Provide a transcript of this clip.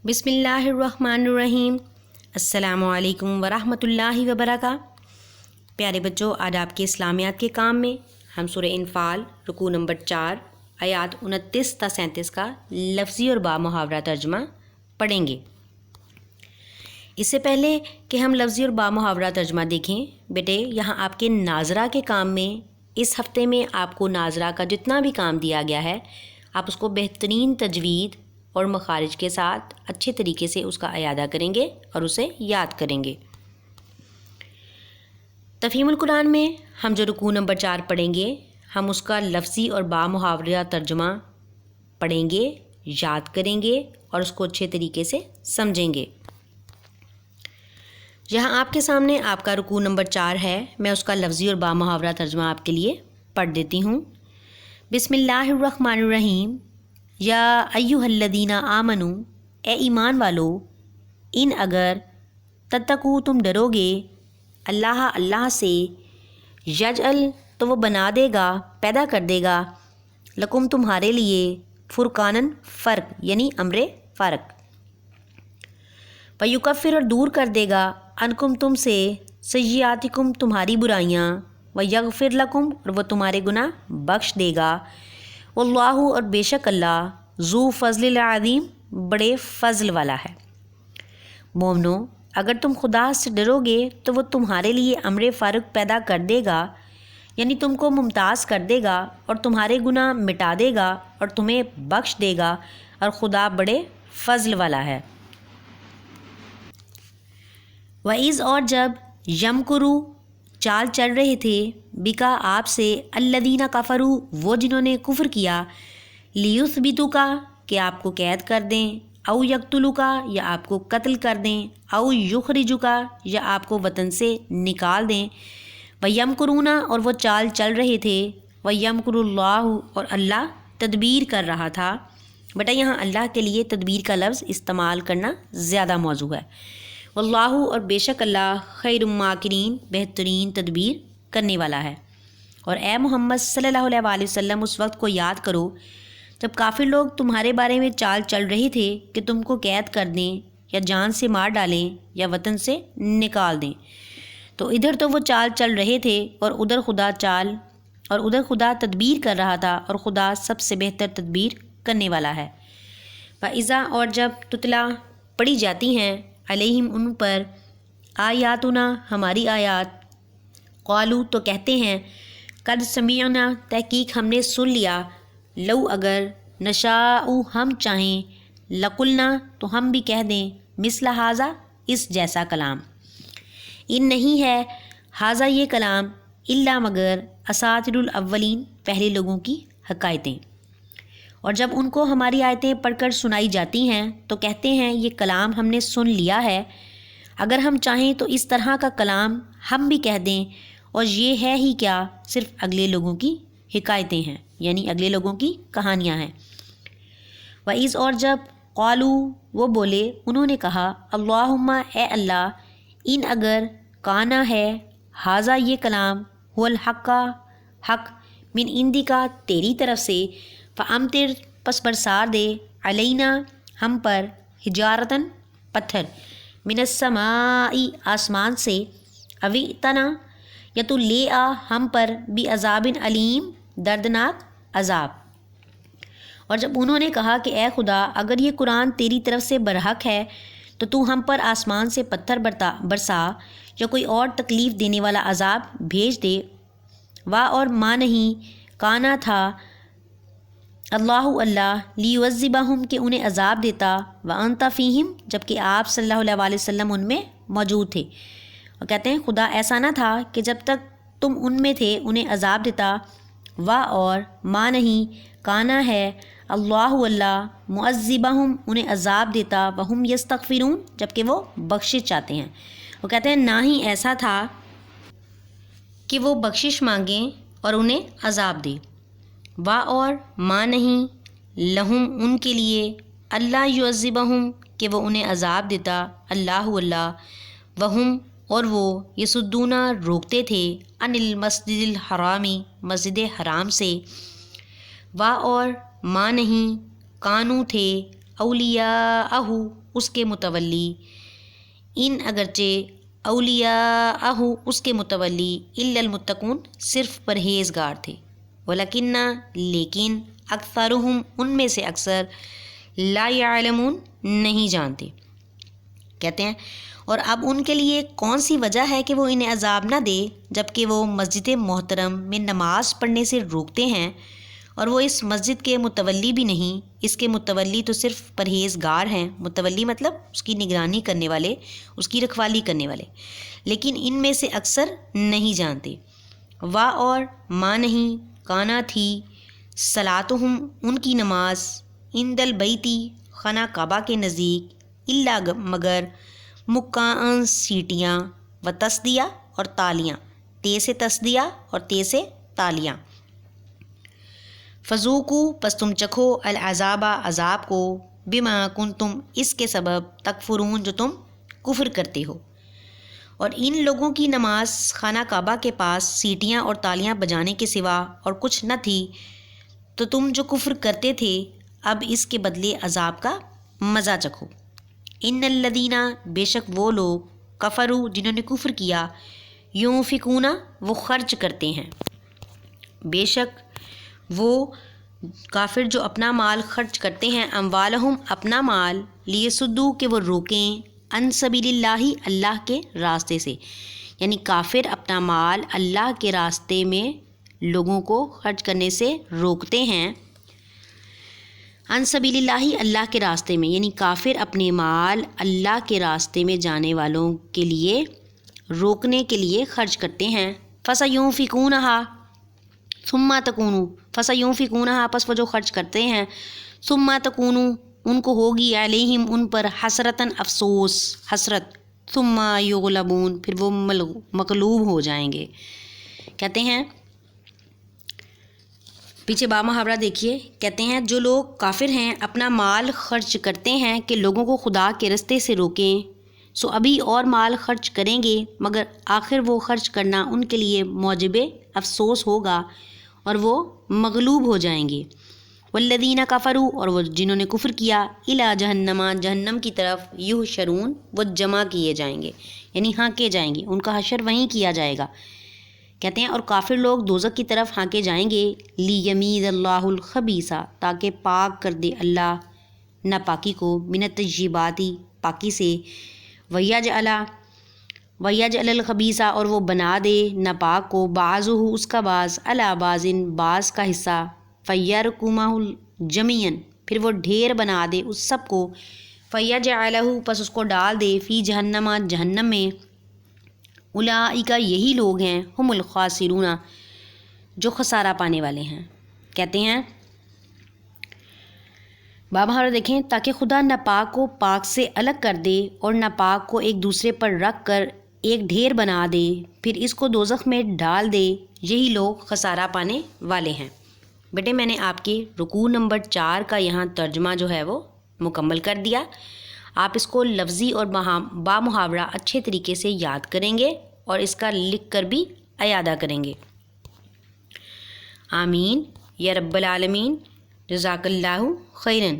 بسم اللہ الرحمن الرحیم۔ السلام علیکم ورحمۃ اللہ وبرکاتہ۔ پیارے بچوں، آج آپ کے اسلامیات کے کام میں ہم سورہ انفال رکوع نمبر 4 آیات 29 تا 37 کا لفظی اور با محاورہ ترجمہ پڑھیں گے۔ اس سے پہلے کہ ہم لفظی اور با محاورہ ترجمہ دیکھیں، بیٹے یہاں آپ کے ناظرہ کے کام میں اس ہفتے میں آپ کو ناظرہ کا جتنا بھی کام دیا گیا ہے آپ اس کو بہترین تجوید اور مخارج کے ساتھ اچھے طریقے سے اس کا اعادہ کریں گے اور اسے یاد کریں گے۔ تفہیم القرآن میں ہم جو رکوع نمبر 4 پڑھیں گے، ہم اس کا لفظی اور با محاورہ ترجمہ پڑھیں گے، یاد کریں گے اور اس کو اچھے طریقے سے سمجھیں گے۔ یہاں آپ کے سامنے آپ کا رکوع نمبر 4 ہے، میں اس کا لفظی اور با محاورہ ترجمہ آپ کے لیے پڑھ دیتی ہوں۔ بسم اللہ الرحمن الرحیم۔ یا ایھا الذین آمنو، اے ایمان والو، ان اگر تتقو تم ڈرو گے، اللہ سے، یجعل تو وہ بنا دے گا، پیدا کر دے گا، لکم تمہارے لیے، فرقانن فرق یعنی امر فرق، ویکفر اور دور کر دے گا، عنکم تم سے، سیئاتکم تمہاری برائیاں، ویغفر لکم اور وہ تمہارے گناہ بخش دے گا، واللہ اور بے شک اللہ، ذو فضل العظیم بڑے فضل والا ہے۔ مومنو، اگر تم خدا سے ڈرو گے تو وہ تمہارے لیے امر فارق پیدا کر دے گا، یعنی تم کو ممتاز کر دے گا اور تمہارے گناہ مٹا دے گا اور تمہیں بخش دے گا، اور خدا بڑے فضل والا ہے۔ وَإِذْ اور جب یمکروا چال چل رہے تھے، بکا آپ سے، الذین کفروا وہ جنہوں نے کفر کیا، لیثبتوک کہ آپ کو قید کر دیں، او یقتلوک یا آپ کو قتل کر دیں، او یخرجوک یا آپ کو وطن سے نکال دیں، ویمکرون اور وہ چال چل رہے تھے، ویمکر اللہ اور اللہ تدبیر کر رہا تھا۔ بیٹا یہاں اللہ کے لیے تدبیر کا لفظ استعمال کرنا زیادہ موضوع ہے۔ واللہ اور بے شک اللہ خیر الماکرین بہترین تدبیر کرنے والا ہے۔ اور اے محمد صلی اللہ علیہ وآلہ وسلم اس وقت کو یاد کرو جب کافر لوگ تمہارے بارے میں چال چل رہے تھے کہ تم کو قید کر دیں یا جان سے مار ڈالیں یا وطن سے نکال دیں، تو ادھر تو وہ چال چل رہے تھے اور ادھر خدا تدبیر کر رہا تھا، اور خدا سب سے بہتر تدبیر کرنے والا ہے۔ فَإِذَا اور جب تتلا پڑھی جاتی ہیں، علیہم ان پر، آیاتنا ہماری آیات، قالو تو کہتے ہیں، قد سمعنا تحقیق ہم نے سن لیا، لو اگر، نشاء ہم چاہیں، لقلنا تو ہم بھی کہہ دیں، مثل ھذا اس جیسا کلام، ان نہیں ہے ھذا یہ کلام، الا مگر اساطیر الاولین پہلے لوگوں کی حکایتیں۔ اور جب ان کو ہماری آیتیں پڑھ کر سنائی جاتی ہیں تو کہتے ہیں یہ کلام ہم نے سن لیا ہے، اگر ہم چاہیں تو اس طرح کا کلام ہم بھی کہہ دیں، اور یہ ہے ہی کیا، صرف اگلے لوگوں کی حکایتیں ہیں، یعنی اگلے لوگوں کی کہانیاں ہیں۔ وَإِذْ اور جب قالوا وہ بولے، انہوں نے کہا، اللہم اے اللہ، ان اگر کانا ہے، ھذا یہ کلام، هو الحق حق، من عندک تیری طرف سے، فامطر پس برسار دے، علینا ہم پر، حجارتاً پتھر، من السماء آسمان سے، اویتنا یا تو لے آ ہم پر، بعذاب علیم دردناک عذاب۔ اور جب انہوں نے کہا کہ اے خدا اگر یہ قرآن تیری طرف سے برحق ہے تو تو ہم پر آسمان سے پتھر برسا یا کوئی اور تکلیف دینے والا عذاب بھیج دے، اور ماں نہیں، کانا تھا، اللہ لیعذبہم کہ انہیں عذاب دیتا، وانت فیہم جبکہ آپ صلی اللہ علیہ وآلہ وسلم ان میں موجود تھے۔ اور کہتے ہیں خدا ایسا نہ تھا کہ جب تک تم ان میں تھے انہیں عذاب دیتا، اور ماں نہیں، کانا ہے، اللہ معذبہم انہیں عذاب دیتا، وہم یستغفرون جبکہ وہ بخشش چاہتے ہیں۔ وہ کہتے ہیں نہ ہی ایسا تھا کہ وہ بخشش مانگیں اور انہیں عذاب دے، اور ماں نہیں، لہم ان کے لیے، اللہ یعذبہم کہ وہ انہیں عذاب دیتا، اللہ وہم اور وہ، یصدون روکتے تھے، عن المسجد الحرامی مسجد حرام سے، اور ماں نہیں، کانو تھے، اولیاءہ اس کے متولی، ان اگرچہ اولیاءہ اس کے متولی، الا المتقون صرف پرہیزگار تھے، ولکنہ لیکن اکثرہم ان میں سے اکثر لا یعلمون نہیں جانتے۔ کہتے ہیں اور اب ان کے لیے کون سی وجہ ہے کہ وہ انہیں عذاب نہ دے جبکہ وہ مسجد محترم میں نماز پڑھنے سے روکتے ہیں اور وہ اس مسجد کے متولی بھی نہیں، اس کے متولی تو صرف پرہیزگار ہیں، متولی مطلب اس کی نگرانی کرنے والے، اس کی رکھوالی کرنے والے، لیکن ان میں سے اکثر نہیں جانتے۔ وا اور ماں نہیں، کانا تھی، صلاتہم ان کی نماز، عند البیتی خانہ کعبہ کے نزدیک، الا مگر مکعن سیٹیاں، و تصدیہ اور تالیاں، تے سے تصدیہ اور تے سے تالیاں۔ فذوقوا پس تم چکھو العذاب عذاب کو، بما کنتم اس کے سبب، تکفرون جو تم کفر کرتے ہو۔ اور ان لوگوں کی نماز خانہ کعبہ کے پاس سیٹیاں اور تالیاں بجانے کے سوا اور کچھ نہ تھی، تو تم جو کفر کرتے تھے اب اس کے بدلے عذاب کا مزہ چکھو۔ ان الذین بے شک وہ لوگ، کفروا جنہوں نے کفر کیا، یونفقون وہ خرچ کرتے ہیں، بے شک وہ کافر جو اپنا مال خرچ کرتے ہیں، اموالہم اپنا مال، لیسدو کہ وہ روکیں، عن سبیل اللہ اللہ کے راستے سے، یعنی کافر اپنا مال اللہ کے راستے میں لوگوں کو خرچ کرنے سے روکتے ہیں، عن سبیل اللہ اللہ کے راستے میں، یعنی کافر اپنے مال اللہ کے راستے میں جانے والوں کے لیے روکنے کے لیے خرچ کرتے ہیں۔ فَسَيُنْفِقُونَهَا ثُمَّ تَكُونُ فَسَيُنْفِقُونَهَا پس وہ جو خرچ کرتے ہیں، ثُمَّ تَكُونُ ان کو ہوگی، علیہم ان پر، حسرتاً افسوس، حسرت، ثُمَّ يُغْلَبُونَ پھر وہ مغلوب ہو جائیں گے۔ کہتے ہیں پیچھے با محاورہ دیکھیے، کہتے ہیں جو لوگ کافر ہیں اپنا مال خرچ کرتے ہیں کہ لوگوں کو خدا کے رستے سے روکیں، سو ابھی اور مال خرچ کریں گے مگر آخر وہ خرچ کرنا ان کے لیے موجب افسوس ہوگا اور وہ مغلوب ہو جائیں گے۔ والذین کفروا اور وہ جنہوں نے کفر کیا، الی جہنم جہنم کی طرف، یحشرون وہ جمع کیے جائیں گے، یعنی ہانکے جائیں گے، ان کا حشر وہیں کیا جائے گا۔ کہتے ہیں اور کافر لوگ دوزخ کی طرف ہانکے جائیں گے، لیمیز اللہ الخبیث تاکہ پاک کر دے اللہ ناپاکی کو، من الطیبات پاکی سے، ویجعل الخبیث اور وہ بنا دے ناپاک کو، بعضہ اس کا بعض، علی بعض بعض کا حصہ، فیرکمہ جمیعا پھر وہ ڈھیر بنا دے اس سب کو، فیجعلہ پس اس کو ڈال دے، فی جہنم جہنم میں، اولئک یہی لوگ ہیں، ہم الخاسرون جو خسارہ پانے والے ہیں۔ کہتے ہیں باب محاورہ دیکھیں، تاکہ خدا ناپاک کو پاک سے الگ کر دے اور ناپاک کو ایک دوسرے پر رکھ کر ایک ڈھیر بنا دے، پھر اس کو دوزخ میں ڈال دے، یہی لوگ خسارہ پانے والے ہیں۔ بیٹے میں نے آپ کے رکوع نمبر 4 کا یہاں ترجمہ جو ہے وہ مکمل کر دیا، آپ اس کو لفظی اور با محاورہ اچھے طریقے سے یاد کریں گے اور اس کا لکھ کر بھی اعادہ کریں گے۔ آمین یا رب العالمین، جزاک اللہ خیراً۔